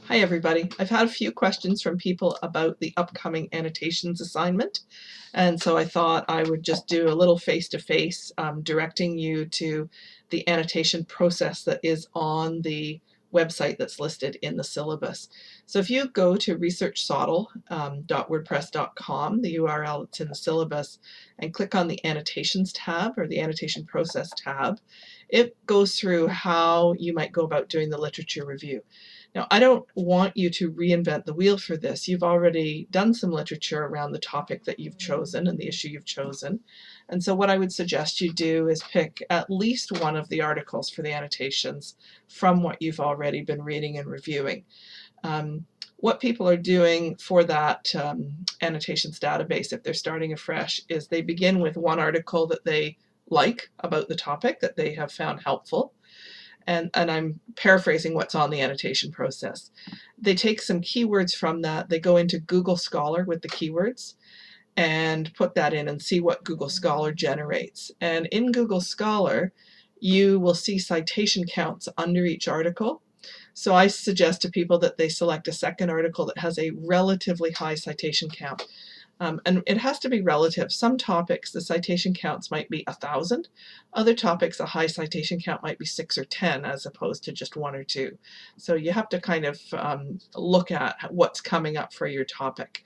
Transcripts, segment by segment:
Hi everybody. I've had a few questions from people about the upcoming annotations assignment, and so I thought I would just do a little face-to-face directing you to the annotation process that is on the website that's listed in the syllabus. So if you go to researchsodel.wordpress.com, the URL that's in the syllabus, and click on the annotations tab or the annotation process tab, it goes through how you might go about doing the literature review. Now, I don't want you to reinvent the wheel for this. You've already done some literature around the topic that you've chosen and the issue you've chosen. And so what I would suggest you do is pick at least one of the articles for the annotations from what you've already been reading and reviewing. What people are doing for that annotations database, if they're starting afresh, is they begin with one article that they like about the topic that they have found helpful. And I'm paraphrasing what's on the annotation process. They take some keywords from that, they go into Google Scholar with the keywords and put that in and see what Google Scholar generates. And in Google Scholar, you will see citation counts under each article. So I suggest to people that they select a second article that has a relatively high citation count. And it has to be relative. Some topics, the citation counts might be 1,000. Other topics, a high citation count might be 6 or 10 as opposed to just 1 or 2. So you have to kind of look at what's coming up for your topic.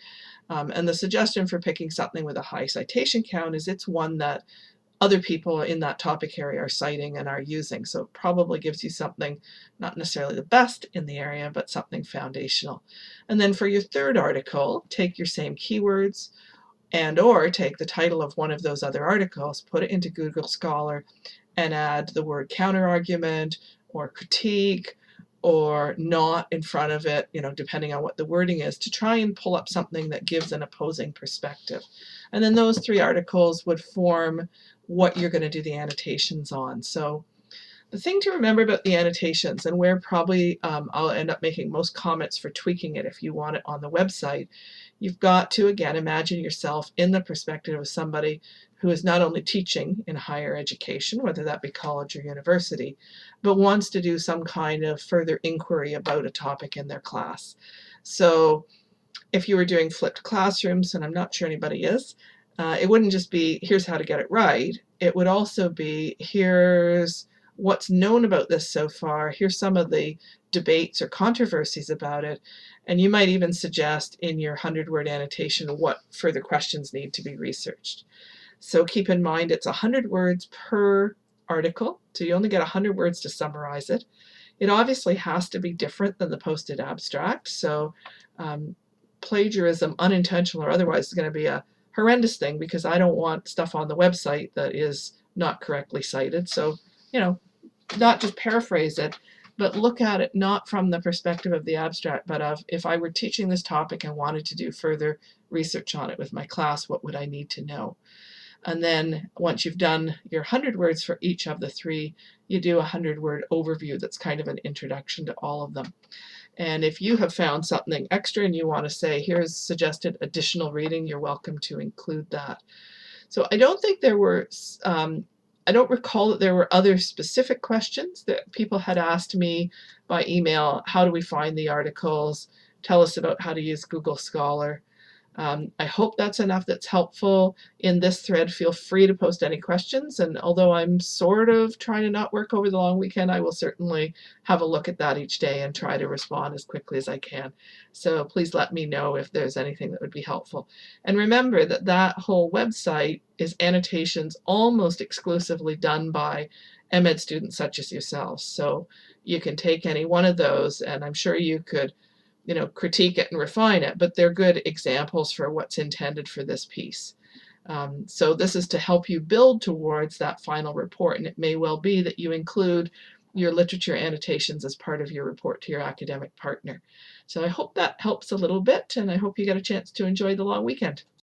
And the suggestion for picking something with a high citation count is it's one that other people in that topic area are citing and are using. So it probably gives you something, not necessarily the best in the area, but something foundational. And then for your third article, take your same keywords and or take the title of one of those other articles, put it into Google Scholar and add the word counterargument or critique or not in front of it, depending on what the wording is, to try and pull up something that gives an opposing perspective. And then those three articles would form what you're going to do the annotations on. So the thing to remember about the annotations, and where probably I'll end up making most comments for tweaking it if you want it on the website, you've got to, again, imagine yourself in the perspective of somebody who is not only teaching in higher education, whether that be college or university, but wants to do some kind of further inquiry about a topic in their class. So if you were doing flipped classrooms, and I'm not sure anybody is, it wouldn't just be, here's how to get it right. It would also be, here's what's known about this so far. Here's some of the debates or controversies about it. And you might even suggest in your 100-word annotation what further questions need to be researched. So keep in mind it's 100 words per article, so you only get 100 words to summarize it. It obviously has to be different than the posted abstract, so plagiarism, unintentional or otherwise, is going to be a horrendous thing because I don't want stuff on the website that is not correctly cited. So, not just paraphrase it, but look at it not from the perspective of the abstract, but of, if I were teaching this topic and wanted to do further research on it with my class, what would I need to know? And then once you've done your 100 words for each of the three, you do a 100-word overview that's kind of an introduction to all of them. And if you have found something extra and you want to say, here's suggested additional reading, you're welcome to include that. So I don't think there were, I don't recall that there were other specific questions that people had asked me by email. How do we find the articles? Tell us about how to use Google Scholar. I hope that's enough that's helpful. In this thread, feel free to post any questions, and although I'm sort of trying to not work over the long weekend, I will certainly have a look at that each day and try to respond as quickly as I can. So please let me know if there's anything that would be helpful. And remember that that whole website is annotations almost exclusively done by MEd students such as yourselves. So you can take any one of those, and I'm sure you could critique it and refine it, but they're good examples for what's intended for this piece. So this is to help you build towards that final report, and it may well be that you include your literature annotations as part of your report to your academic partner. So I hope that helps a little bit, and I hope you get a chance to enjoy the long weekend.